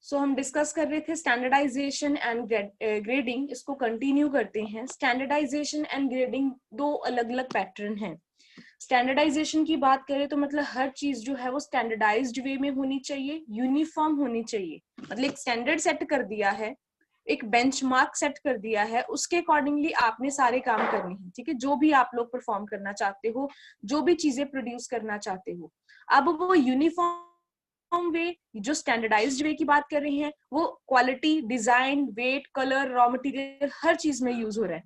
सो हम डिस्कस कर रहे थे स्टैंडर्डाइजेशन एंड ग्रेडिंग, इसको कंटिन्यू करते हैं। स्टैंडर्डाइजेशन एंड ग्रेडिंग दो अलग अलग पैटर्न हैं। स्टैंडर्डाइजेशन की बात करें तो मतलब हर चीज जो है वो स्टैंडर्डाइज्ड वे में होनी चाहिए, यूनिफॉर्म होनी चाहिए। मतलब एक स्टैंडर्ड सेट कर दिया है, एक बेंचमार्क सेट कर दिया है, उसके अकॉर्डिंगली आपने सारे काम करने हैं, ठीक है। जो भी आप लोग परफॉर्म करना चाहते हो, जो भी चीजें प्रोड्यूस करना चाहते हो, अब वो यूनिफॉर्म वे, जो स्टैंडर्डाइज्ड वे की बात कर रहे हैं, वो quality, design, weight, colour, raw material हर चीज में यूज हो रहा है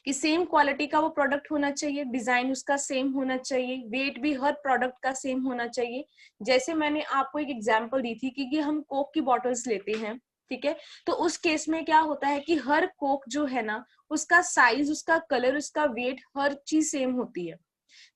कि सेम क्वालिटी का वो प्रोडक्ट होना चाहिए, डिजाइन उसका सेम होना चाहिए, वेट भी हर प्रोडक्ट का सेम होना चाहिए। जैसे मैंने आपको एक एग्जांपल दी थी कि हम कोक की बॉटल्स लेते हैं, ठीक है, तो उस केस में क्या होता है कि हर कोक जो है ना, उसका साइज, उसका कलर, उसका वेट, हर चीज सेम होती है।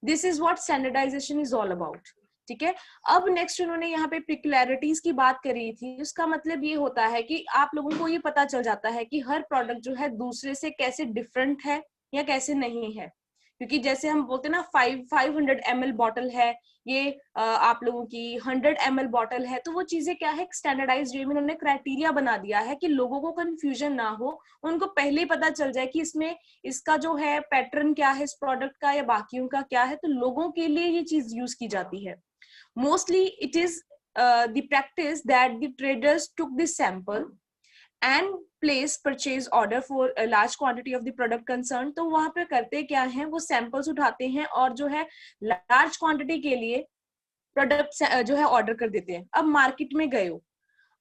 This is what standardization is all about, ठीक है। अब नेक्स्ट उन्होंने यहाँ पे पिकुलैरिटीज की बात करी थी। उसका मतलब ये होता है कि आप लोगों को ये पता चल जाता है कि हर प्रोडक्ट जो है दूसरे से कैसे डिफरेंट है या कैसे नहीं है। क्योंकि जैसे हम बोलते हैं ना 500 ml बॉटल है, ये आप लोगों की 100 ml बॉटल है, तो वो चीजें क्या है, स्टैंडर्डाइज्ड वे में उन्होंने क्राइटेरिया बना दिया है कि लोगों को कंफ्यूजन ना हो, उनको पहले ही पता चल जाए कि इसमें इसका जो है पैटर्न क्या है इस प्रोडक्ट का या बाकियों का क्या है, तो लोगों के लिए ये चीज यूज की जाती है। Mostly it is the practice that the traders took this sample and place purchase order for a large quantity of the product concerned। तो वहां पे करते क्या है, वो सैंपल्स उठाते हैं और जो है लार्ज क्वांटिटी के लिए प्रोडक्ट जो है ऑर्डर कर देते हैं। अब मार्केट में गए हो,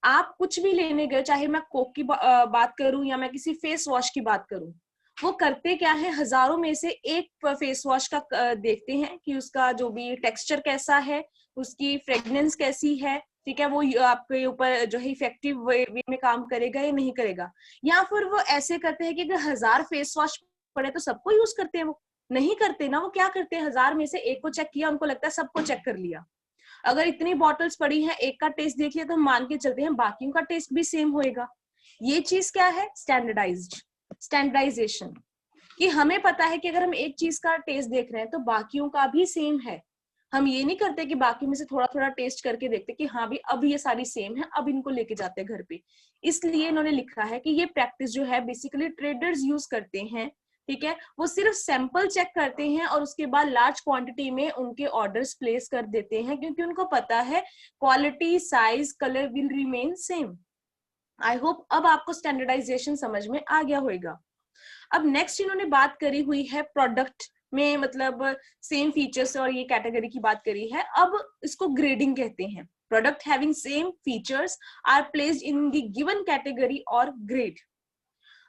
आप कुछ भी लेने गए, चाहे मैं कोक की बात करूं या मैं किसी फेस वॉश की बात करूं, वो करते क्या है, हजारों में से एक फेस वॉश का देखते हैं कि उसका जो भी टेक्सचर कैसा है, उसकी फ्रेग्रेंस कैसी है, ठीक है, वो आपके ऊपर जो है इफेक्टिव वे में काम करेगा या नहीं करेगा। या फिर वो ऐसे करते हैं कि अगर 1000 फेस वॉश पड़े तो सबको यूज करते हैं, वो नहीं करते ना। वो क्या करते हैं, 1000 में से एक को चेक किया, उनको लगता है सबको चेक कर लिया। अगर इतनी बॉटल्स पड़ी हैं, एक का टेस्ट देख लिया, तो हम मान के चलते हैं बाकियों का टेस्ट भी सेम होएगा। ये चीज क्या है, स्टैंडर्डाइजेशन, कि हमें पता है कि अगर हम एक चीज का टेस्ट देख रहे हैं तो बाकियों का भी सेम है। हम ये नहीं करते कि बाकी में से थोड़ा थोड़ा टेस्ट करके देखते कि हाँ भी अब ये सारी सेम है, अब इनको लेके जाते हैं घर पे। इसलिए इन्होंने लिखा है कि ये प्रैक्टिस जो है बेसिकली ट्रेडर्स यूज करते हैं, ठीक है। वो सिर्फ सैंपल चेक करते हैं और उसके बाद लार्ज क्वांटिटी में उनके ऑर्डर्स प्लेस कर देते हैं, क्योंकि उनको पता है quality, size, colour will remain same. I hope अब आपको स्टैंडर्डाइजेशन समझ में आ गया होगा। अब नेक्स्ट इन्होंने बात करी हुई है प्रोडक्ट में, मतलब सेम फीचर्स और ये कैटेगरी की बात करी है। अब इसको ग्रेडिंग कहते हैं। Product having same features are placed in the given category और ग्रेड।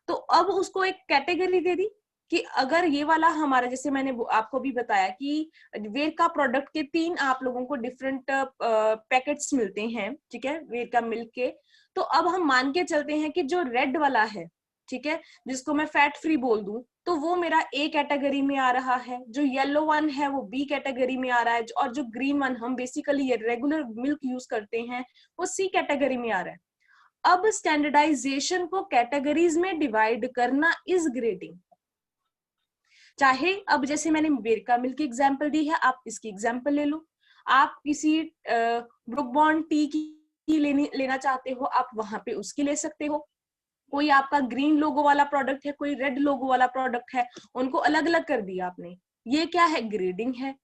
तो अब उसको एक कैटेगरी दे दी कि अगर ये वाला हमारा, जैसे मैंने आपको भी बताया कि वेर का प्रोडक्ट के 3 आप लोगों को डिफरेंट पैकेट्स मिलते हैं, ठीक है, वेर का मिल्क के। तो अब हम मान के चलते हैं कि जो रेड वाला है, ठीक है, जिसको मैं फैट फ्री बोल दूं, तो वो मेरा ए कैटेगरी में आ रहा है। जो येलो वन है वो बी कैटेगरी में आ रहा है, और जो ग्रीन वन हम बेसिकली ये रेगुलर मिल्क यूज करते हैं वो सी कैटेगरी में आ रहा है। अब स्टैंडर्डाइजेशन को कैटेगरीज में डिवाइड करना इज ग्रेडिंग। चाहे अब जैसे मैंने वेरका मिल्क की एग्जांपल दी है, आप इसकी एग्जांपल ले लो। आप किसी ब्रुक बॉन्ड टी की लेना चाहते हो, आप वहां पे उसकी ले सकते हो। कोई आपका ग्रीन लोगो वाला प्रोडक्ट है, कोई रेड लोगो वाला प्रोडक्ट है, उनको अलग अलग कर दिया आपने। ये क्या है, ग्रेडिंग है।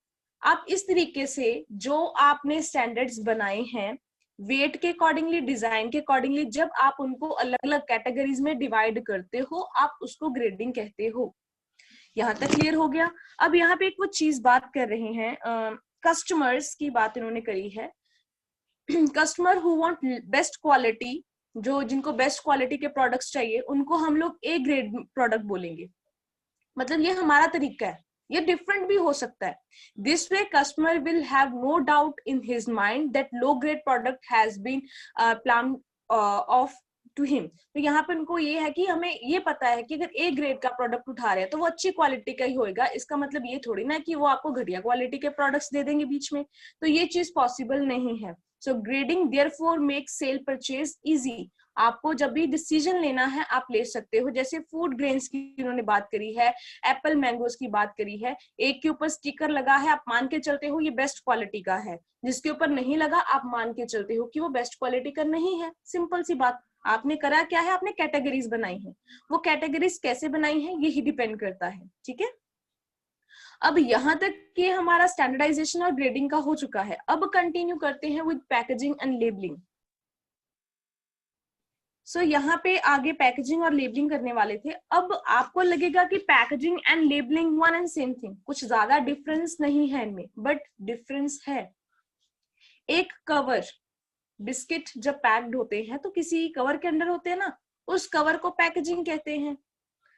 आप इस तरीके से जो आपने स्टैंडर्ड्स बनाए हैं वेट के अकॉर्डिंगली, डिजाइन के अकॉर्डिंगली, जब आप उनको अलग अलग कैटेगरीज में डिवाइड करते हो, आप उसको ग्रेडिंग कहते हो। यहाँ तक क्लियर हो गया। अब यहाँ पे एक वो चीज बात कर रहे हैं, कस्टमर्स की बात इन्होंने करी है। Customer who want best quality, जो जिनको बेस्ट क्वालिटी के प्रोडक्ट्स चाहिए, उनको हम लोग ए ग्रेड प्रोडक्ट बोलेंगे। मतलब ये हमारा तरीका है, ये डिफरेंट भी हो सकता है। This way customer will have no doubt in his mind that low grade product has been palmed off to him. तो यहाँ पे उनको ये है कि हमें ये पता है कि अगर ए ग्रेड का प्रोडक्ट उठा रहे हैं तो वो अच्छी क्वालिटी का ही होएगा। इसका मतलब ये थोड़ी ना कि वो आपको घटिया क्वालिटी के प्रोडक्ट्स दे देंगे बीच में, तो ये चीज पॉसिबल नहीं है। So grading therefore makes sale purchase easy. आपको जब भी डिसीजन लेना है आप ले सकते हो। जैसे फूड ग्रेन्स की इन्होंने बात करी है, एप्पल मैंगोज की बात करी है, एक के ऊपर स्टिकर लगा है, आप मान के चलते हो ये बेस्ट क्वालिटी का है, जिसके ऊपर नहीं लगा आप मान के चलते हो कि वो बेस्ट क्वालिटी का नहीं है। सिंपल सी बात। आपने करा क्या है, आपने कैटेगरीज बनाई है, वो कैटेगरीज कैसे बनाई है यही डिपेंड करता है, ठीक है। अब यहां तक कि हमारा स्टैंडर्डाइजेशन और ग्रेडिंग का हो चुका है। अब कंटिन्यू करते हैं विद पैकेजिंग एंड लेबलिंग। सो यहाँ पे आगे पैकेजिंग और लेबलिंग करने वाले थे। अब आपको लगेगा कि packaging and labelling one and same thing, कुछ ज्यादा डिफरेंस नहीं है इनमें, बट डिफरेंस है। एक कवर, बिस्किट जब पैक्ड होते हैं तो किसी कवर के अंदर होते हैं ना, उस कवर को पैकेजिंग कहते हैं।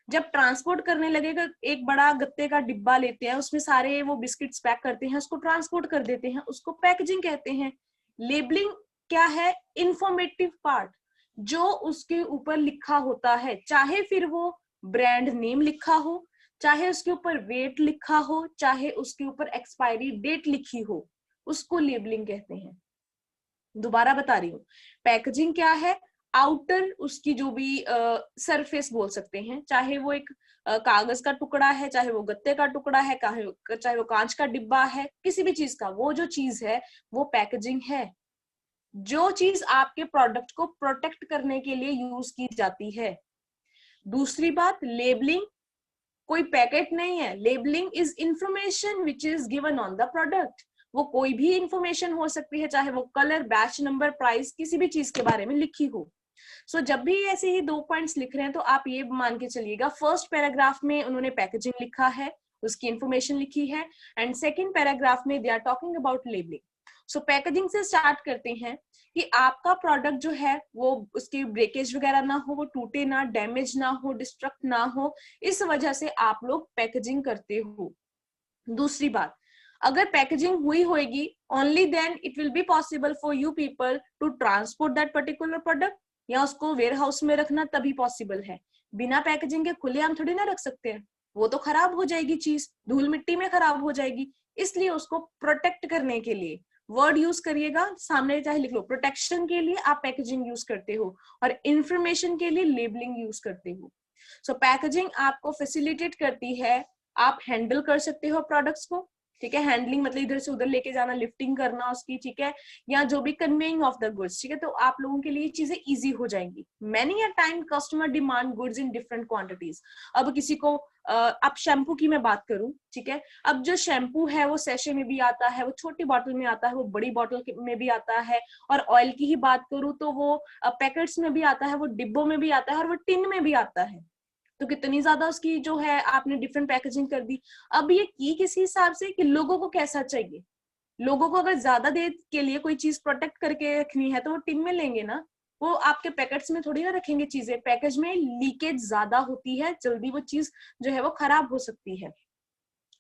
जब ट्रांसपोर्ट करने लगेगा, एक बड़ा गत्ते का डिब्बा लेते हैं, उसमें सारे वो बिस्किट्स पैक करते हैं, उसको ट्रांसपोर्ट कर देते हैं, उसको पैकेजिंग कहते हैं। लेबलिंग क्या है? इंफॉर्मेटिव पार्ट, जो उसके ऊपर लिखा होता है, चाहे फिर वो ब्रांड नेम लिखा हो, चाहे उसके ऊपर वेट लिखा हो, चाहे उसके ऊपर एक्सपायरी डेट लिखी हो, उसको लेबलिंग कहते हैं। दोबारा बता रही हूँ, पैकेजिंग क्या है? आउटर उसकी जो भी सरफेस बोल सकते हैं, चाहे वो एक कागज का टुकड़ा है, चाहे वो गत्ते का टुकड़ा है, चाहे वो कांच का डिब्बा है, किसी भी चीज का, वो जो चीज है वो पैकेजिंग है। जो चीज आपके प्रोडक्ट को प्रोटेक्ट करने के लिए यूज की जाती है। दूसरी बात, लेबलिंग कोई पैकेट नहीं है। Labelling is information which is given on the product. वो कोई भी इंफॉर्मेशन हो सकती है, चाहे वो कलर, बैच नंबर, प्राइस, किसी भी चीज के बारे में लिखी हो। सो जब भी ऐसे ही 2 पॉइंट्स लिख रहे हैं तो आप ये मान के चलिएगा, फर्स्ट पैराग्राफ में उन्होंने पैकेजिंग लिखा है, उसकी इंफॉर्मेशन लिखी है, एंड सेकेंड पैराग्राफ में they are talking about labelling. So packaging से स्टार्ट करते हैं कि आपका प्रोडक्ट जो है वो उसकी ब्रेकेज वगैरह ना हो, वो टूटे ना, डैमेज ना हो, डिस्ट्रक्ट ना हो, इस वजह से आप लोग पैकेजिंग करते हो। दूसरी बात, अगर पैकेजिंग हुई होगी, only then it will be possible for you people to transport that particular product, या उसको वेयर हाउस में रखना तभी पॉसिबल है। बिना पैकेजिंग के खुलेआम थोड़ी ना रख सकते हैं, वो तो खराब हो जाएगी चीज, धूल मिट्टी में खराब हो जाएगी। इसलिए उसको प्रोटेक्ट करने के लिए वर्ड यूज करिएगा, सामने चाहे लिख लो, प्रोटेक्शन के लिए आप पैकेजिंग यूज करते हो और इंफॉर्मेशन के लिए लेबलिंग यूज करते हो। सो पैकेजिंग आपको फैसिलिटेट करती है, आप हैंडल कर सकते हो प्रोडक्ट्स को, ठीक है। हैंडलिंग मतलब इधर से उधर लेके जाना, लिफ्टिंग करना उसकी, ठीक है, या जो भी कन्वेइंग ऑफ द गुड्स, ठीक है, तो आप लोगों के लिए चीजें इजी हो जाएंगी। Many a time customer demand goods in different quantities. अब किसी को अब शैम्पू की मैं बात करूं, ठीक है, अब जो शैम्पू है वो सैशे में भी आता है, वो छोटी बॉटल में आता है, वो बड़ी बॉटल में भी आता है, और ऑयल की ही बात करूं तो वो पैकेट्स में भी आता है, वो डिब्बों में भी आता है, और वो टिन में भी आता है। तो कितनी ज्यादा उसकी जो है आपने डिफरेंट पैकेजिंग कर दी। अब ये की किस हिसाब से कि लोगों को कैसा चाहिए। लोगों को अगर ज्यादा देर के लिए कोई चीज प्रोटेक्ट करके रखनी है तो वो टिन में लेंगे ना, वो आपके पैकेट्स में थोड़ी ना रखेंगे चीजें। पैकेज में लीकेज ज्यादा होती है, जल्दी वो चीज जो है वो खराब हो सकती है।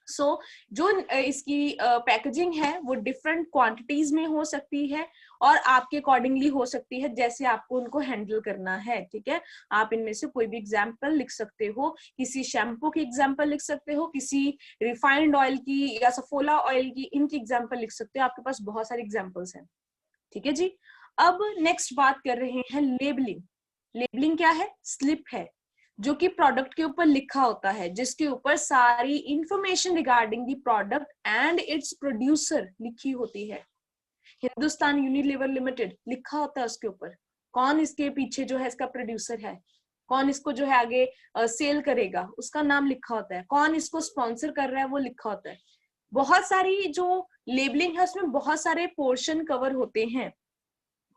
सो जो इसकी पैकेजिंग है वो डिफरेंट क्वांटिटीज में हो सकती है और आपके अकॉर्डिंगली हो सकती है, जैसे आपको उनको हैंडल करना है, ठीक है। आप इनमें से कोई भी एग्जांपल लिख सकते हो, किसी शैम्पू की एग्जांपल लिख सकते हो, किसी रिफाइंड ऑयल की या सफोला ऑयल की, इनकी एग्जांपल लिख सकते हो। आपके पास बहुत सारे एग्जांपल्स हैं, ठीक है जी। अब नेक्स्ट बात कर रहे हैं लेबलिंग। लेबलिंग क्या है? स्लिप है, जो कि प्रोडक्ट के ऊपर लिखा होता है, जिसके ऊपर सारी information regarding the product and it's producer लिखी होती है। हिंदुस्तान यूनिलीवर लिमिटेड लिखा होता है उसके ऊपर, कौन इसके पीछे जो है इसका प्रोड्यूसर है, कौन इसको जो है आगे सेल करेगा, उसका नाम लिखा होता है, कौन इसको स्पॉन्सर कर रहा है वो लिखा होता है। बहुत सारी जो लेबलिंग है उसमें बहुत सारे पोर्शन कवर होते हैं,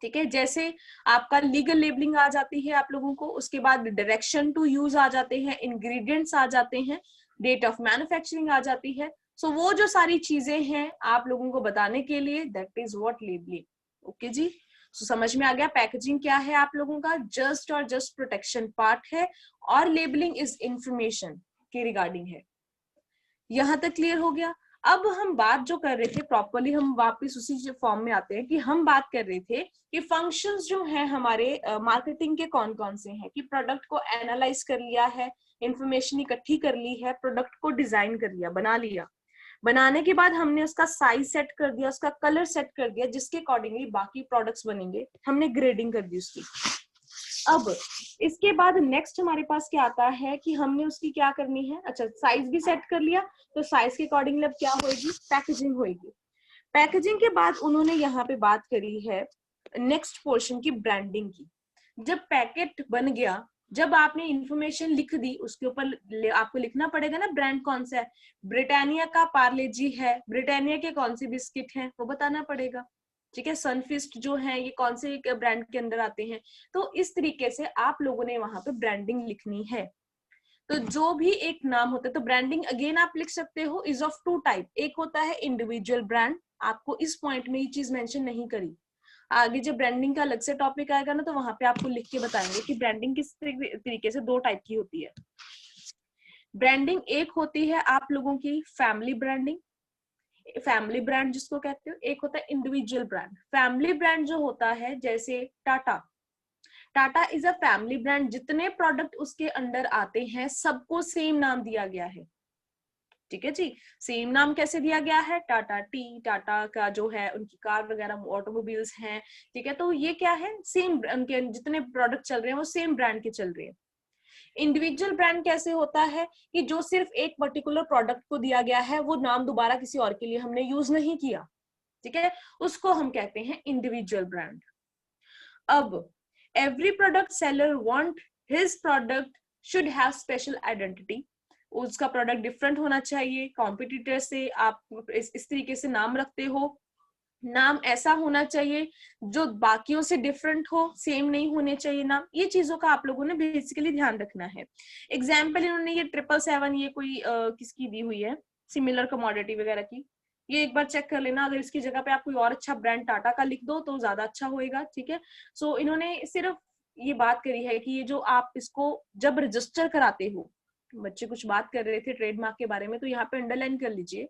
ठीक है। जैसे आपका लीगल लेबलिंग आ जाती है आप लोगों को, उसके बाद डायरेक्शन टू यूज आ जाते हैं, इंग्रेडिएंट्स आ जाते हैं, डेट ऑफ मैन्युफैक्चरिंग आ जाती है। सो वो जो सारी चीजें हैं आप लोगों को बताने के लिए, that is what labelling. Okay जी, सो समझ में आ गया पैकेजिंग क्या है आप लोगों का। जस्ट और जस्ट प्रोटेक्शन पार्ट है और लेबलिंग इज इंफॉर्मेशन के रिगार्डिंग है। यहां तक क्लियर हो गया। अब हम बात जो कर रहे थे, प्रॉपरली हम वापस उसी फॉर्म में आते हैं कि हम बात कर रहे थे कि फंक्शंस जो हैं हमारे मार्केटिंग के कौन कौन से हैं, कि प्रोडक्ट को एनालाइज कर लिया है, इंफॉर्मेशन इकट्ठी कर ली है, प्रोडक्ट को डिजाइन कर लिया, बना लिया, बनाने के बाद हमने उसका साइज सेट कर दिया, उसका कलर सेट कर दिया, जिसके अकॉर्डिंगली बाकी प्रोडक्ट्स बनेंगे, हमने ग्रेडिंग कर दी उसकी। अब इसके बाद नेक्स्ट हमारे पास क्या आता है कि हमने उसकी क्या करनी है, अच्छा साइज भी सेट कर लिया, तो साइज के अकॉर्डिंगली अब क्या होगी, पैकेजिंग होगी। पैकेजिंग के बाद उन्होंने यहाँ पे बात करी है नेक्स्ट पोर्शन की, ब्रांडिंग की। जब पैकेट बन गया, जब आपने इंफॉर्मेशन लिख दी, उसके ऊपर आपको लिखना पड़ेगा ना ब्रांड कौन सा है, ब्रिटानिया का पार्ले जी है, ब्रिटानिया के कौन से बिस्किट हैं वो बताना पड़ेगा, ठीक है, सनफिस्ट जो है ये कौन से ब्रांड के अंदर आते हैं। तो इस तरीके से आप लोगों ने वहां पे ब्रांडिंग लिखनी है। तो जो भी एक नाम होता है, तो ब्रांडिंग अगेन आप लिख सकते हो इज ऑफ टू टाइप, एक होता है इंडिविजुअल ब्रांड, आपको इस पॉइंट में ये चीज मेंशन नहीं करी, आगे जब ब्रांडिंग का अलग से टॉपिक आएगा ना तो वहां पे आपको लिख के बताएंगे कि ब्रांडिंग किस तरीके से दो टाइप की होती है। ब्रांडिंग एक होती है आप लोगों की फैमिली ब्रांडिंग, फैमिली ब्रांड जिसको कहते हो, एक होता है इंडिविजुअल ब्रांड। फैमिली ब्रांड जो होता है जैसे Tata, Tata is a family brand, जितने प्रोडक्ट उसके अंडर आते हैं सबको सेम नाम दिया गया है, ठीक है जी। सेम नाम कैसे दिया गया है, टाटा टी, टाटा का जो है उनकी कार वगैरह ऑटोमोबाइल्स हैं, ठीक है, तो ये क्या है, सेम, उनके जितने प्रोडक्ट चल रहे हैं वो सेम ब्रांड के चल रहे हैं। इंडिविजुअल ब्रांड कैसे होता है कि जो सिर्फ एक पर्टिकुलर प्रोडक्ट को दिया गया है, वो नाम दोबारा किसी और के लिए हमने यूज नहीं किया, ठीक है, उसको हम कहते हैं इंडिविजुअल ब्रांड। अब every product seller want his product should have special identity, उसका प्रोडक्ट डिफरेंट होना चाहिए कॉम्पिटिटर से, आप इस तरीके से नाम रखते हो, नाम ऐसा होना चाहिए जो बाकियों से डिफरेंट हो, सेम नहीं होने चाहिए नाम, ये चीजों का आप लोगों ने बेसिकली ध्यान रखना है। एग्जाम्पल इन्होंने ये 777 ये कोई किसकी दी हुई है, सिमिलर कमोडिटी वगैरह की, ये एक बार चेक कर लेना, अगर इसकी जगह पे आप कोई और अच्छा ब्रांड टाटा का लिख दो तो ज्यादा अच्छा होएगा, ठीक है। सो इन्होंने सिर्फ ये बात करी है कि ये जो आप इसको जब रजिस्टर कराते हो, बच्चे कुछ बात कर रहे थे ट्रेडमार्क के बारे में, तो यहाँ पे अंडरलाइन कर लीजिए,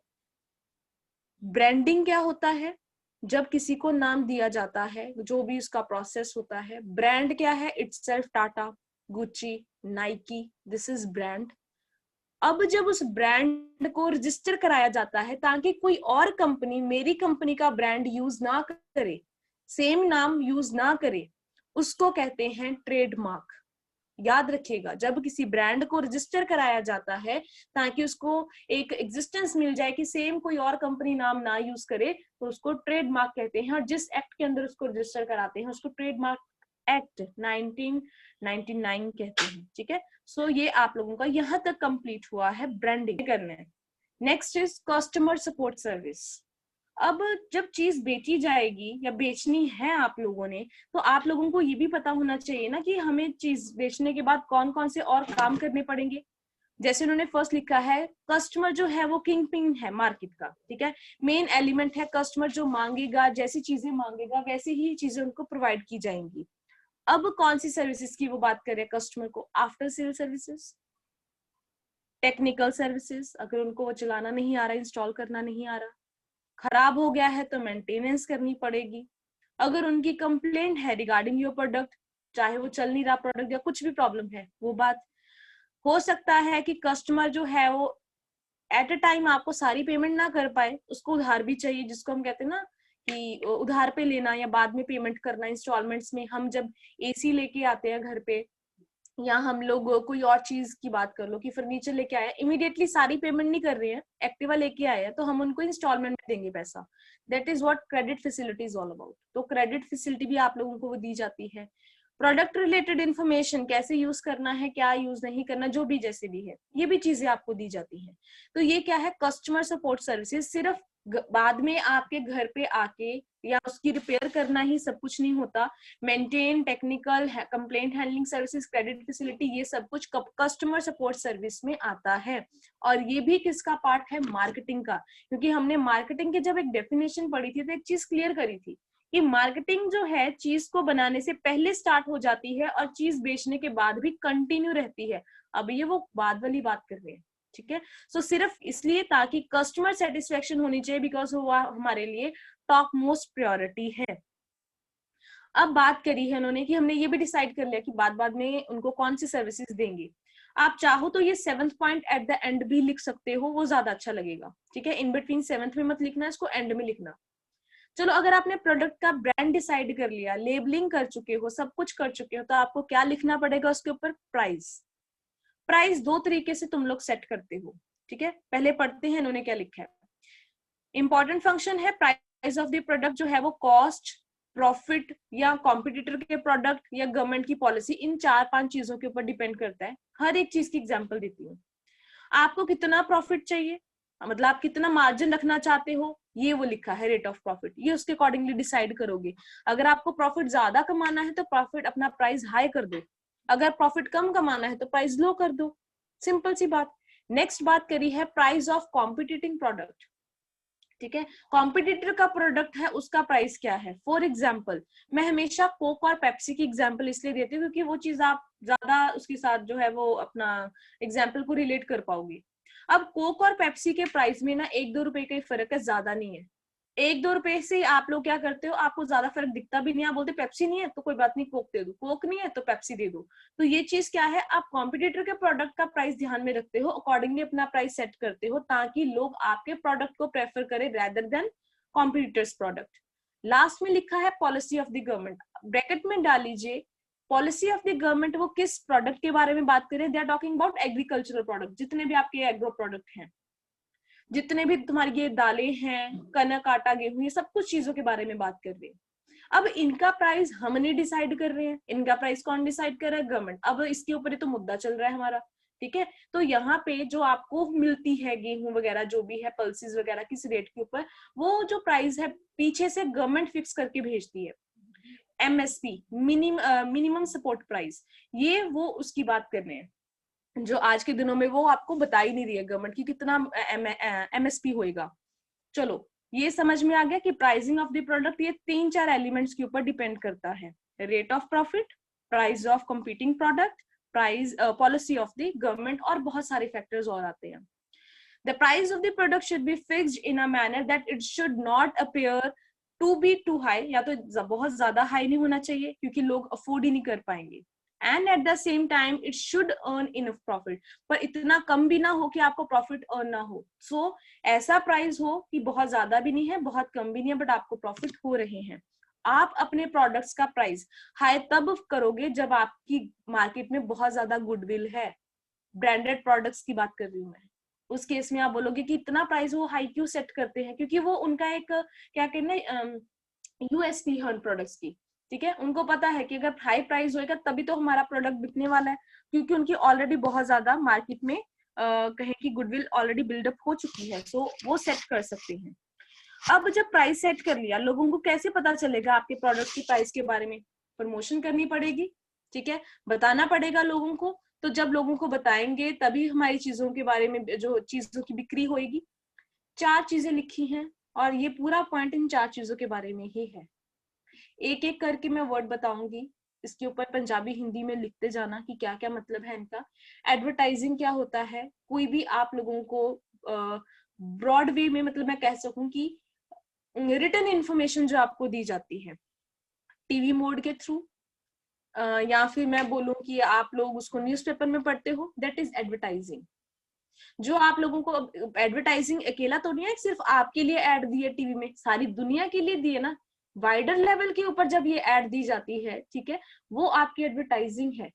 ब्रांडिंग क्या होता है, जब किसी को नाम दिया जाता है, जो भी उसका प्रोसेस होता है। ब्रांड क्या है, itself, Tata, Gucci, Nike, this is brand. अब जब उस ब्रांड को रजिस्टर कराया जाता है ताकि कोई और कंपनी मेरी कंपनी का ब्रांड यूज ना करे, सेम नाम यूज ना करे, उसको कहते हैं ट्रेडमार्क। याद रखिएगा, जब किसी ब्रांड को रजिस्टर कराया जाता है ताकि उसको एक एग्जिस्टेंस मिल जाए कि सेम कोई और कंपनी नाम ना यूज करे, तो उसको ट्रेडमार्क कहते हैं। और जिस एक्ट के अंदर उसको रजिस्टर कराते हैं उसको ट्रेडमार्क एक्ट 1999 कहते हैं, ठीक है। सो ये आप लोगों का यहाँ तक कंप्लीट हुआ है ब्रांडिंग करना है। Next is customer support service. अब जब चीज बेची जाएगी या बेचनी है आप लोगों ने, तो आप लोगों को ये भी पता होना चाहिए ना कि हमें चीज बेचने के बाद कौन कौन से और काम करने पड़ेंगे। जैसे उन्होंने फर्स्ट लिखा है, कस्टमर जो है वो किंग पिन है मार्केट का, ठीक है, मेन एलिमेंट है, कस्टमर जो मांगेगा, जैसी चीजें मांगेगा वैसी ही चीजें उनको प्रोवाइड की जाएंगी। अब कौन सी सर्विसेज की वो बात कर रहे हैं कस्टमर को, after sale services, technical services, अगर उनको वो चलाना नहीं आ रहा, इंस्टॉल करना नहीं आ रहा, खराब हो गया है तो मेंटेनेंस करनी पड़ेगी, अगर उनकी कंप्लेंट है रिगार्डिंग योर प्रोडक्ट, चाहे वो चल नहीं रहा प्रोडक्ट या कुछ भी प्रॉब्लम है वो बात। हो सकता है कि कस्टमर जो है वो एट अ टाइम आपको सारी पेमेंट ना कर पाए, उसको उधार भी चाहिए, जिसको हम कहते हैं ना कि उधार पे लेना या बाद में पेमेंट करना इंस्टॉलमेंट्स में। हम जब एसी लेके आते हैं घर पे, या हम लोग कोई और चीज की बात कर लो कि फर्नीचर लेके आए, इमीडिएटली सारी पेमेंट नहीं कर रहे हैं, एक्टिवा लेके आए हैं, तो हम उनको इंस्टॉलमेंट में देंगे पैसा। That is what credit facility is all about. तो क्रेडिट फैसिलिटी भी आप लोगों को वो दी जाती है। प्रोडक्ट रिलेटेड इन्फॉर्मेशन, कैसे यूज करना है, क्या यूज नहीं करना, जो भी जैसे भी है, ये भी चीजें आपको दी जाती है। तो ये क्या है, कस्टमर सपोर्ट सर्विसेज। सिर्फ बाद में आपके घर पे आके या उसकी रिपेयर करना ही सब कुछ नहीं होता। Maintain, technical, complaint handling services, credit facility, ये सब कुछ कस्टमर सपोर्ट सर्विस में आता है। और ये भी किसका पार्ट है, मार्केटिंग का। क्योंकि हमने मार्केटिंग की जब एक डेफिनेशन पढ़ी थी तो एक चीज क्लियर करी थी कि मार्केटिंग जो है चीज को बनाने से पहले स्टार्ट हो जाती है और चीज बेचने के बाद भी कंटिन्यू रहती है। अब ये वो बाद वाली बात कर रहे हैं, ठीक है। सो सिर्फ इसलिए ताकि कस्टमर सेटिस्फेक्शन होनी चाहिए, बिकॉज वो हमारे लिए टॉप मोस्ट प्रायोरिटी है। अब बात करी है उन्होंने कि हमने ये भी डिसाइड कर लिया कि बाद में उनको कौन सी सर्विसेज देंगे। आप चाहो तो ये 7th point at the end भी लिख सकते हो, वो ज्यादा अच्छा लगेगा, ठीक है। इन बिटवीन 7th में मत लिखना, इसको एंड में लिखना। चलो, अगर आपने प्रोडक्ट का ब्रांड डिसाइड कर लिया, लेबलिंग कर चुके हो, सब कुछ कर चुके हो, तो आपको क्या लिखना पड़ेगा उसके ऊपर? प्राइस। प्राइस दो तरीके से तुम लोग सेट करते हो, ठीक है। पहले पढ़ते हैं इन्होंने क्या लिखा है। इंपॉर्टेंट फंक्शन है प्राइस ऑफ द प्रोडक्ट, जो है वो कॉस्ट, प्रॉफिट या कॉम्पिटिटर के प्रोडक्ट या गवर्नमेंट की पॉलिसी, इन 4-5 चीजों के ऊपर डिपेंड करता है। हर एक चीज की एग्जांपल देती हूँ। आपको कितना प्रॉफिट चाहिए, मतलब आप कितना मार्जिन रखना चाहते हो, ये वो लिखा है रेट ऑफ प्रॉफिट, ये उसके अकॉर्डिंगली डिसाइड करोगे। अगर आपको प्रॉफिट ज्यादा कमाना है तो प्रॉफिट अपना प्राइस हाई कर दो, अगर प्रॉफिट कम कमाना है तो प्राइस लो कर दो, सिंपल सी बात। नेक्स्ट बात करी है प्राइस ऑफ कॉम्पिटिटिंग प्रोडक्ट, ठीक है। कॉम्पिटिटर का प्रोडक्ट है, उसका प्राइस क्या है। फॉर एग्जाम्पल, मैं हमेशा कोक और पेप्सी की एग्जाम्पल इसलिए देती हूँ क्योंकि वो चीज आप ज्यादा उसके साथ जो है वो अपना एग्जाम्पल को रिलेट कर पाओगी। अब कोक और पेप्सी के प्राइस में ना 1-2 रुपए का ही फर्क है, ज्यादा नहीं है। 1-2 रुपए से आप लोग क्या करते हो, आपको ज्यादा फर्क दिखता भी नहीं, आप बोलते पेप्सी नहीं है तो कोई बात नहीं, कोक दे दो, कोक नहीं है तो पेप्सी दे दो। तो ये चीज क्या है, आप कॉम्पिटिटर के प्रोडक्ट का प्राइस ध्यान में रखते हो, अकॉर्डिंगली अपना प्राइस सेट करते हो, ताकि लोग आपके प्रोडक्ट को प्रेफर करें rather than competitors product. Last में लिखा है policy of the government, bracket में डाल लीजिए पॉलिसी ऑफ द गवर्नमेंट। वो किस प्रोडक्ट के बारे में बात करें? They are talking about agricultural product, जितने भी आपके एग्रो प्रोडक्ट हैं, जितने भी तुम्हारी ये दालें हैं, कनक, आटा, गेहूं, ये सब कुछ चीजों के बारे में बात कर रहे हैं। अब इनका प्राइस हम नहीं डिसाइड कर रहे हैं, इनका प्राइस कौन डिसाइड कर रहा है? गवर्नमेंट। अब इसके ऊपर ही तो मुद्दा चल रहा है हमारा, ठीक है। तो यहाँ पे जो आपको मिलती है गेहूं वगैरह जो भी है, पल्सेस वगैरह किस रेट के ऊपर, वो जो प्राइस है पीछे से गवर्नमेंट फिक्स करके भेजती है। एमएसपी, मिनिमम सपोर्ट प्राइस, ये वो उसकी बात कर रहे हैं जो आज के दिनों में वो आपको बता ही नहीं रही है गवर्नमेंट की कितना एमएसपी होएगा। चलो, ये समझ में आ गया कि प्राइसिंग ऑफ द प्रोडक्ट ये 3-4 एलिमेंट्स के ऊपर डिपेंड करता है। Rate of profit, price of competing product, price policy of the government, और बहुत सारे फैक्टर्स और आते हैं। The price of the product should be fixed in a manner that it should not appear to be too high, या तो बहुत ज्यादा हाई नहीं होना चाहिए क्योंकि लोग अफोर्ड ही नहीं कर पाएंगे, and at the same time it should earn enough profit, पर इतना कम भी ना हो कि आपको प्रॉफिट अर्न ना हो। सो ऐसा प्राइस हो कि बहुत ज्यादा भी नहीं है, बहुत कम भी नहीं है, बट आपको प्रॉफिट हो रहे हैं। आप अपने प्रोडक्ट्स का प्राइस हाई तब करोगे जब आपकी मार्केट में बहुत ज्यादा गुडविल है। ब्रांडेड प्रोडक्ट्स की बात कर रही हूँ मैं। उस केस में आप बोलोगे कि इतना प्राइस वो हाई क्यों सेट करते हैं, क्योंकि वो उनका एक क्या कहते हैं यूएसपी है उन प्रोडक्ट्स की, ठीक है। उनको पता है कि अगर हाई प्राइस होएगा तभी तो हमारा प्रोडक्ट बिकने वाला है, क्योंकि उनकी ऑलरेडी बहुत ज्यादा मार्केट में कहें कि गुडविल ऑलरेडी बिल्डअप हो चुकी है, सो वो सेट कर सकते हैं। अब जब प्राइस सेट कर लिया, लोगों को कैसे पता चलेगा आपके प्रोडक्ट की प्राइस के बारे में? प्रमोशन करनी पड़ेगी, ठीक है, बताना पड़ेगा लोगों को। तो जब लोगों को बताएंगे तभी हमारी चीजों के बारे में, जो चीजों की बिक्री होगी। 4 चीजें लिखी हैं और ये पूरा पॉइंट इन 4 चीजों के बारे में ही है। एक एक करके मैं वर्ड बताऊंगी, इसके ऊपर पंजाबी हिंदी में लिखते जाना कि क्या क्या मतलब है इनका। एडवर्टाइजिंग क्या होता है? कोई भी आप लोगों को ब्रॉड वे में, मतलब मैं कह सकूं कि रिटन इंफॉर्मेशन जो आपको दी जाती है टीवी मोड के थ्रू, या फिर मैं बोलूं कि आप लोग उसको न्यूज़पेपर में पढ़ते हो, दैट इज एडवर्टाइजिंग। जो आप लोगों को एडवर्टाइजिंग अकेला तो नहीं है सिर्फ आपके लिए ऐड दिए टीवी में, सारी दुनिया के लिए दिए ना, वाइडर लेवल के ऊपर जब ये ऐड दी जाती है, ठीक है, वो आपकी एडवर्टाइजिंग है।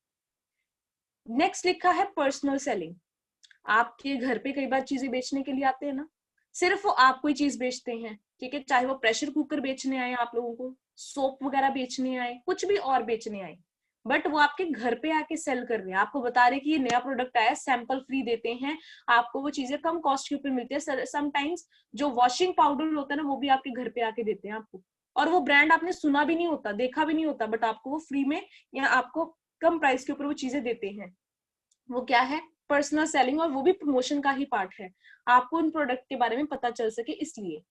नेक्स्ट लिखा है पर्सनल सेलिंग। आपके घर पे कई बार चीजें बेचने के लिए आते हैं ना, सिर्फ वो आपको ही चीज बेचते हैं, ठीक है, चाहे वो प्रेशर कुकर बेचने आए, आप लोगों को सोप वगैरह बेचने आए, कुछ भी और बेचने आए, बट वो आपके घर पे आके सेल कर रहे हैं, आपको बता रहे कि ये नया प्रोडक्ट आया, सैंपल फ्री देते हैं आपको, वो चीजें कम कॉस्ट के ऊपर मिलती है। समटाइम्स जो वॉशिंग पाउडर होता है ना, वो भी आपके घर पे आके देते हैं आपको, और वो ब्रांड आपने सुना भी नहीं होता, देखा भी नहीं होता, बट आपको वो फ्री में या आपको कम प्राइस के ऊपर वो चीजें देते हैं। वो क्या है? पर्सनल सेलिंग, और वो भी प्रमोशन का ही पार्ट है, आपको उन प्रोडक्ट के बारे में पता चल सके इसलिए।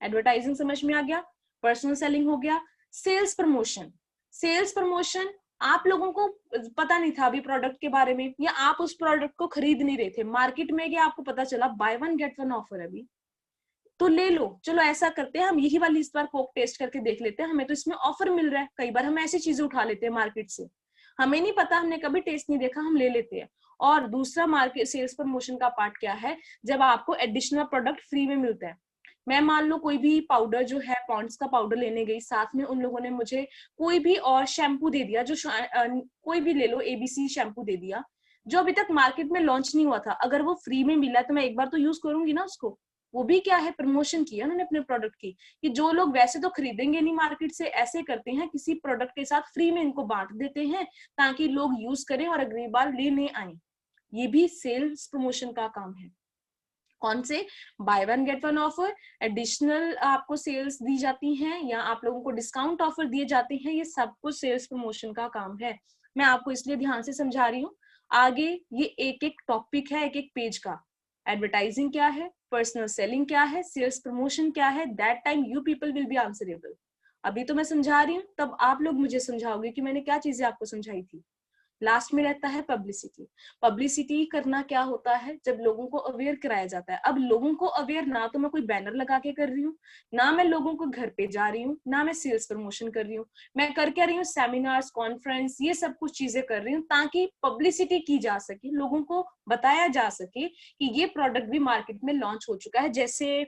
एडवर्टाइजिंग समझ में आ गया, पर्सनल सेलिंग हो गया। सेल्स प्रमोशन, सेल्स प्रमोशन आप लोगों को पता नहीं था अभी प्रोडक्ट के बारे में, या आप उस प्रोडक्ट को खरीद नहीं रहे थे, मार्केट में गया आपको पता चला बाय 1 गेट 1 ऑफर अभी, तो ले लो। चलो ऐसा करते हैं, हम यही वाली इस बार कोक टेस्ट करके देख लेते हैं, हमें तो इसमें ऑफर मिल रहा है। कई बार हम ऐसी चीजें उठा लेते हैं मार्केट से, हमें नहीं पता, हमने कभी टेस्ट नहीं देखा, हम ले लेते हैं। और दूसरा मार्केट सेल्स प्रमोशन का पार्ट क्या है, जब आपको एडिशनल प्रोडक्ट फ्री में मिलता है। मैं मान लो कोई भी पाउडर जो है, पॉन्ड्स का पाउडर लेने गई, साथ में उन लोगों ने मुझे कोई भी और शैम्पू दे दिया, जो कोई भी ले लो, एबीसी शैम्पू दे दिया, जो अभी तक मार्केट में लॉन्च नहीं हुआ था। अगर वो फ्री में मिला तो मैं एक बार तो यूज करूंगी ना उसको। वो भी क्या है, प्रमोशन किया उन्होंने अपने प्रोडक्ट की, कि जो लोग वैसे तो खरीदेंगे नहीं मार्केट से, ऐसे करते हैं किसी प्रोडक्ट के साथ फ्री में इनको बांट देते हैं ताकि लोग यूज करें और अगली बार लेने आए। ये भी सेल्स प्रमोशन का काम है। कौन से, by one get one offer, additional आपको सेल्स दी जाती हैं, या आप लोगों को डिस्काउंट ऑफर दिए जाते हैं, ये सब कुछ सेल्स प्रमोशन का काम है। मैं आपको इसलिए ध्यान से समझा रही हूँ। आगे ये एक एक टॉपिक है, एक एक पेज का। एडवर्टाइजिंग क्या है, पर्सनल सेलिंग क्या है, सेल्स प्रमोशन क्या है, that time you people will be answerable. अभी तो मैं समझा रही हूँ, तब आप लोग मुझे समझाओगे कि मैंने क्या चीजें आपको समझाई थी। लास्ट में रहता है पब्लिसिटी। पब्लिसिटी करना क्या होता है, जब लोगों को अवेयर कराया जाता है। अब लोगों को अवेयर ना तो मैं कोई बैनर लगा के कर रही हूँ, ना मैं लोगों को घर पे जा रही हूँ, ना मैं सेल्स प्रमोशन कर रही हूँ। मैं कर क्या रही हूँ, सेमिनार्स, कॉन्फ्रेंस, ये सब कुछ चीजें कर रही हूँ ताकि पब्लिसिटी की जा सके, लोगों को बताया जा सके कि ये प्रोडक्ट भी मार्केट में लॉन्च हो चुका है। जैसे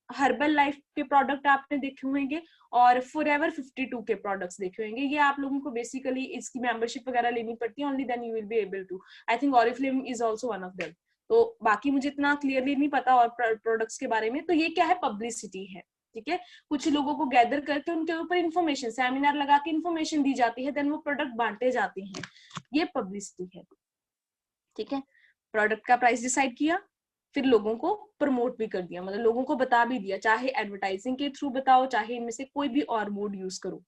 हर्बल लाइफ के प्रोडक्ट आपने देखे होंगे और फॉरएवर 52 के प्रोडक्ट्स देखे होंगे। ये आप लोगों को बेसिकली इसकी मेंबरशिप वगैरह लेनी पड़ती है, only then you will be able to. I think Oriflame is also one of them. तो बाकी मुझे इतना क्लियरली नहीं पता और प्रोडक्ट्स के बारे में। तो ये क्या है, पब्लिसिटी है। ठीक है, कुछ लोगों को गैदर करके उनके ऊपर इन्फॉर्मेशन, सेमिनार लगा के इन्फॉर्मेशन दी जाती है, देन वो प्रोडक्ट बांटे जाते हैं, ये पब्लिसिटी है। ठीक है, प्रोडक्ट का प्राइस डिसाइड किया, फिर लोगों को प्रमोट भी कर दिया, मतलब लोगों को बता भी दिया, चाहे एडवर्टाइजिंग के थ्रू बताओ, चाहे इनमें से कोई भी और मोड यूज करो।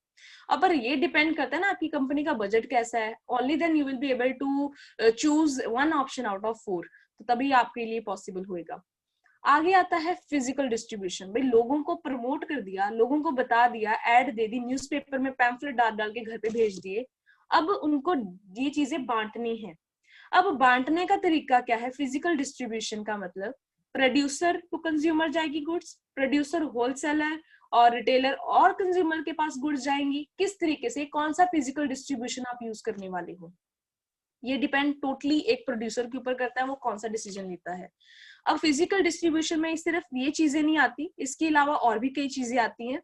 अब पर ये डिपेंड करता है ना आपकी कंपनी का बजट कैसा है, only then you will be able to choose one option out of 4, तो तभी आपके लिए पॉसिबल होएगा। आगे आता है फिजिकल डिस्ट्रीब्यूशन। भाई लोगों को प्रमोट कर दिया, लोगों को बता दिया, एड दे दी, न्यूज़पेपर में पैम्फलेट डाल डाल के घर पे भेज दिए, अब उनको ये चीजें बांटनी है। अब बांटने का तरीका क्या है, फिजिकल डिस्ट्रीब्यूशन का मतलब प्रोड्यूसर टू कंज्यूमर जाएगी गुड्स, प्रोड्यूसर होलसेलर और रिटेलर और कंज्यूमर के पास गुड्स जाएंगी। किस तरीके से, कौन सा फिजिकल डिस्ट्रीब्यूशन आप यूज करने वाले हो, ये डिपेंड टोटली एक प्रोड्यूसर के ऊपर करता है, वो कौन सा डिसीजन लेता है। अब फिजिकल डिस्ट्रीब्यूशन में सिर्फ ये चीजें नहीं आती, इसके अलावा और भी कई चीजें आती हैं।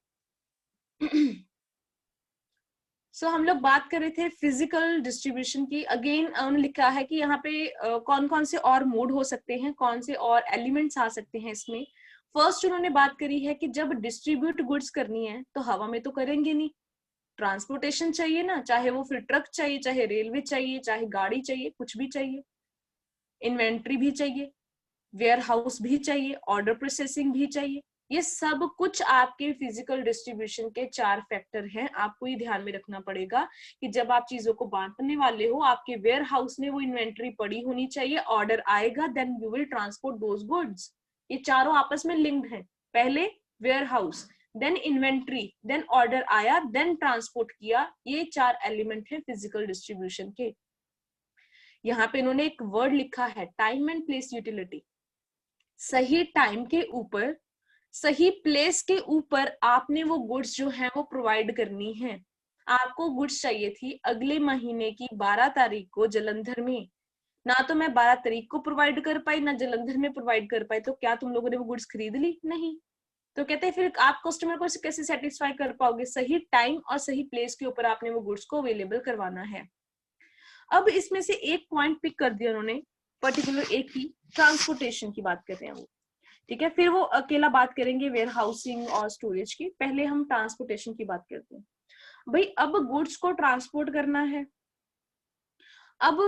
सो हम लोग बात कर रहे थे फिजिकल डिस्ट्रीब्यूशन की। अगेन उन्होंने लिखा है कि यहाँ पे कौन कौन से और मोड हो सकते हैं, कौन से और एलिमेंट्स आ सकते हैं इसमें। फर्स्ट उन्होंने बात करी है कि जब डिस्ट्रीब्यूट गुड्स करनी है तो हवा में तो करेंगे नहीं, ट्रांसपोर्टेशन चाहिए ना, चाहे वो फिर ट्रक चाहिए, चाहे रेलवे चाहिए, चाहे गाड़ी चाहिए, कुछ भी चाहिए, इन्वेंट्री भी चाहिए, वेयर हाउस भी चाहिए, ऑर्डर प्रोसेसिंग भी चाहिए। ये सब कुछ आपके फिजिकल डिस्ट्रीब्यूशन के 4 फैक्टर हैं। आपको ये ध्यान में रखना पड़ेगा कि जब आप चीजों को बांटने वाले हो, आपके वेयर हाउस में वो इन्वेंट्री पड़ी होनी चाहिए, ऑर्डर आएगा, then you will transport those goods. ये चारों आपस में लिंक्ड हैं। पहले warehouse, then inventory, then order आया, देन ट्रांसपोर्ट किया। ये 4 एलिमेंट है फिजिकल डिस्ट्रीब्यूशन के। यहाँ पे इन्होंने एक वर्ड लिखा है, टाइम एंड प्लेस यूटिलिटी। सही टाइम के ऊपर, सही प्लेस के ऊपर आपने वो गुड्स जो है वो प्रोवाइड करनी है। आपको गुड्स चाहिए थी अगले महीने की 12 तारीख को जलंधर में, ना तो मैं 12 तारीख को प्रोवाइड कर पाई, ना जलंधर में प्रोवाइड कर पाई, तो क्या तुम लोगों ने वो गुड्स खरीद ली? नहीं। तो कहते हैं फिर आप कस्टमर को कैसे सेटिस्फाई कर पाओगे? सही टाइम और सही प्लेस के ऊपर आपने वो गुड्स को अवेलेबल करवाना है। अब इसमें से एक पॉइंट पिक कर दिया उन्होंने, पर्टिकुलर एक ही, ट्रांसपोर्टेशन की बात कर रहे हैं वो। ठीक है, फिर वो अकेला बात करेंगे वेयर हाउसिंग और स्टोरेज की। पहले हम ट्रांसपोर्टेशन की बात करते हैं। भाई अब गुड्स को ट्रांसपोर्ट करना है। अब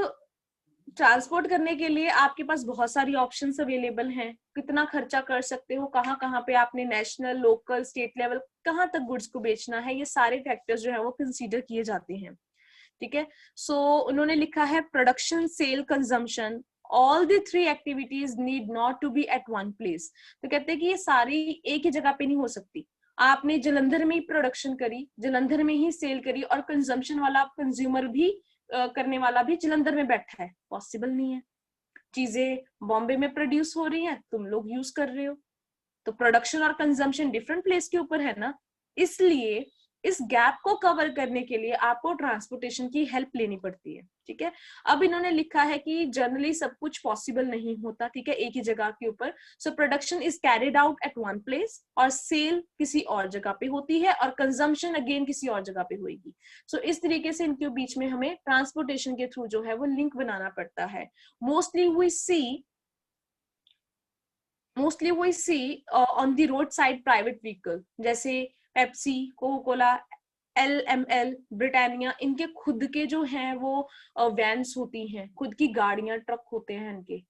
ट्रांसपोर्ट करने के लिए आपके पास बहुत सारी ऑप्शंस अवेलेबल हैं, कितना खर्चा कर सकते हो, कहाँ कहाँ पे आपने नेशनल, लोकल, स्टेट लेवल कहाँ तक गुड्स को बेचना है, ये सारे फैक्टर्स जो है वो कंसीडर किए जाते हैं। ठीक है, सो उन्होंने लिखा है production, sale, consumption, all the 3 activities need not to be at one place. तो कहते हैं कि ये सारी एक ही जगह पे नहीं हो सकती। आपने जलंधर में ही प्रोडक्शन करी, जलंधर में ही सेल करी, और कंजम्पशन वाला कंज्यूमर भी करने वाला भी जलंधर में बैठा है, पॉसिबल नहीं है। चीजें बॉम्बे में प्रोड्यूस हो रही हैं, तुम लोग यूज कर रहे हो, तो प्रोडक्शन और कंजम्पशन डिफरेंट प्लेस के ऊपर है ना। इसलिए इस गैप को कवर करने के लिए आपको ट्रांसपोर्टेशन की हेल्प लेनी पड़ती है, ठीक है। अब इन्होंने लिखा है कि जनरली सब कुछ पॉसिबल नहीं होता, ठीक है, एक ही जगह के ऊपर। So production is carried out at one place और सेल किसी और जगह पे होती है और कंजम्पशन अगेन किसी और जगह पे होगी। सो इस तरीके से इनके बीच में हमें ट्रांसपोर्टेशन के थ्रू जो है वो लिंक बनाना पड़ता है। Mostly we see on the road side private vehicle, जैसे Pepsi, Coca Cola, LML, Britannia, इनके खुद के जो हैं वो वैन्स होती हैं, खुद की गाड़ियां, ट्रक होते हैं इनके।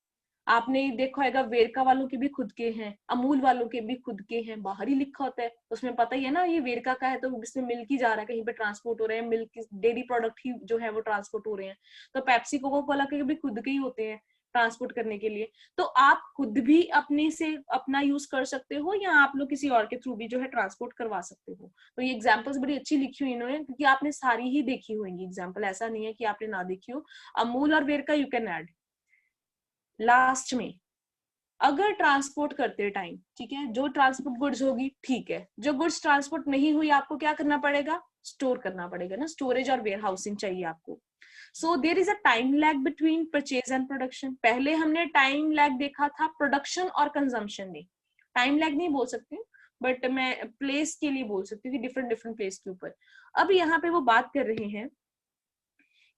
आपने देखा होगा वेरका वालों के भी खुद के हैं, अमूल वालों के भी खुद के हैं, बाहर ही लिखा होता है, उसमें पता ही है ना ये वेरका का है तो इसमें मिल्क ही जा रहा है, कहीं पे ट्रांसपोर्ट हो रहे हैं, मिल्क डेयरी प्रोडक्ट ही जो है वो ट्रांसपोर्ट हो रहे हैं। तो पेप्सी, कोका कोला के भी खुद के ही होते हैं ट्रांसपोर्ट करने के लिए। तो आप खुद भी अपने से अपना यूज कर सकते हो या आप लोग किसी और के थ्रू भी जो है ट्रांसपोर्ट करवा सकते हो। तो ये एग्जांपल्स बड़ी अच्छी लिखी हुई इन्होंने, क्योंकि आपने सारी ही देखी होंगी एग्जांपल, ऐसा नहीं है कि आपने ना देखी हो। अमूल और Verka you can add last में। अगर ट्रांसपोर्ट करते टाइम, ठीक है, जो ट्रांसपोर्ट गुड्स होगी ठीक है, जो गुड्स ट्रांसपोर्ट नहीं हुई आपको क्या करना पड़ेगा, स्टोर करना पड़ेगा ना, स्टोरेज और वेयर हाउसिंग चाहिए आपको। So there is a time lag between purchase and production. पहले हमने टाइम लैग देखा था प्रोडक्शन और कंजम्पशन में, टाइम लैग नहीं बोल सकती हूँ बट मैं प्लेस के लिए बोल सकती हूँ कि डिफरेंट डिफरेंट प्लेस के ऊपर। अब यहाँ पे वो बात कर रहे हैं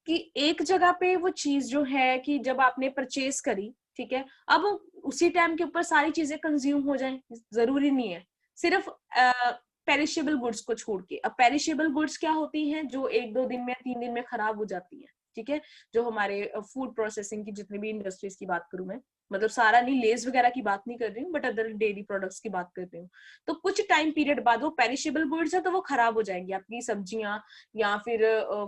कि एक जगह पे वो चीज जो है कि जब आपने परचेज करी, ठीक है, अब उसी टाइम के ऊपर सारी चीजें कंज्यूम हो जाएं, जरूरी नहीं है, सिर्फ पेरिशेबल गुड्स को छोड़ के। अब पेरिशेबल गुड्स क्या होती हैं, जो 1-2 दिन में 3 दिन में खराब हो जाती हैं, ठीक है, जो हमारे फूड प्रोसेसिंग की जितनी भी इंडस्ट्रीज की बात करूं मैं, मतलब सारा नहीं, लेस वगैरह की बात नहीं कर रही हूँ बट अदर डेयरी प्रोडक्ट्स की बात कर रही हूँ। तो कुछ टाइम पीरियड बाद वो पेरिशेबल गुड्स है तो वो खराब हो जाएंगी, आपकी सब्जियां या फिर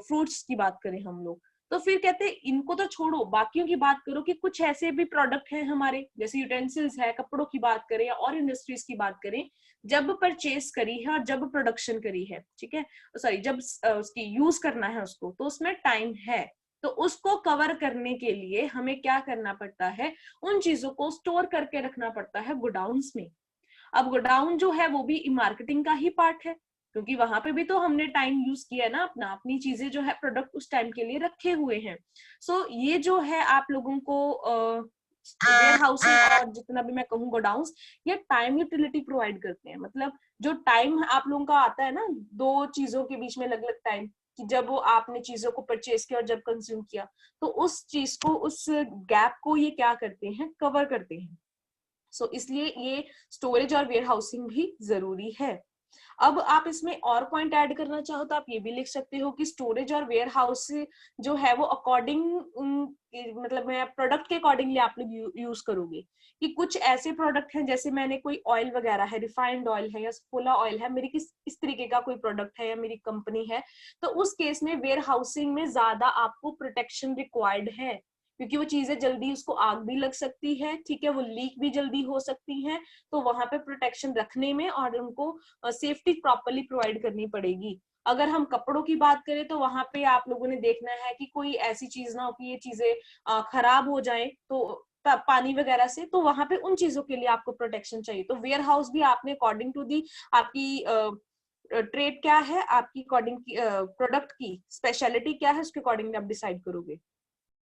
फ्रूट्स की बात करें हम लोग। तो फिर कहते हैं इनको तो छोड़ो, बाकियों की बात करो कि कुछ ऐसे भी प्रोडक्ट हैं हमारे, जैसे यूटेंसिल्स है, कपड़ों की बात करें या और इंडस्ट्रीज की बात करें, जब परचेज करी है और जब प्रोडक्शन करी है, ठीक है, सॉरी जब उसकी यूज करना है उसको, तो उसमें टाइम है। तो उसको कवर करने के लिए हमें क्या करना पड़ता है, उन चीजों को स्टोर करके रखना पड़ता है गोडाउन्स में। अब गोडाउन जो है वो भी मार्केटिंग का ही पार्ट है, क्योंकि वहां पे भी तो हमने टाइम यूज किया है ना अपना, अपनी चीजें जो है प्रोडक्ट उस टाइम के लिए रखे हुए हैं। सो ये जो है आप लोगों को वेयर हाउसिंग और जितना भी मैं कहूँ गोडाउन्स, ये टाइम यूटिलिटी प्रोवाइड करते हैं। मतलब जो टाइम आप लोगों का आता है ना, दो चीजों के बीच में अलग अलग टाइम, कि जब वो आपने चीजों को परचेज किया और जब कंज्यूम किया, तो उस चीज को, उस गैप को ये क्या करते हैं, कवर करते हैं। सो इसलिए ये स्टोरेज और वेयर हाउसिंग भी जरूरी है। अब आप इसमें और पॉइंट ऐड करना चाहो तो आप ये भी लिख सकते हो कि स्टोरेज और वेयर हाउस जो है वो अकॉर्डिंग, मतलब मैं प्रोडक्ट के अकॉर्डिंगली आप लोग यूज करोगे, कि कुछ ऐसे प्रोडक्ट हैं, जैसे मैंने कोई ऑयल वगैरह है, रिफाइंड ऑयल है या सोला ऑयल है, मेरी किस इस तरीके का कोई प्रोडक्ट है या मेरी कंपनी है, तो उस केस में वेयर हाउसिंग में ज्यादा आपको प्रोटेक्शन रिक्वायर्ड है, क्योंकि वो चीजें जल्दी, उसको आग भी लग सकती है, ठीक है, वो लीक भी जल्दी हो सकती है। तो वहां पे प्रोटेक्शन रखने में और उनको सेफ्टी प्रॉपरली प्रोवाइड करनी पड़ेगी। अगर हम कपड़ों की बात करें तो वहां पे आप लोगों ने देखना है कि कोई ऐसी चीज ना हो कि ये चीजें खराब हो जाए तो पानी वगैरह से, तो वहां पे उन चीजों के लिए आपको प्रोटेक्शन चाहिए। तो वेयर हाउस भी आपने अकॉर्डिंग टू दी आपकी ट्रेड क्या है, आपकी अकॉर्डिंग प्रोडक्ट की स्पेशलिटी क्या है, उसके अकॉर्डिंगली आप डिसाइड करोगे।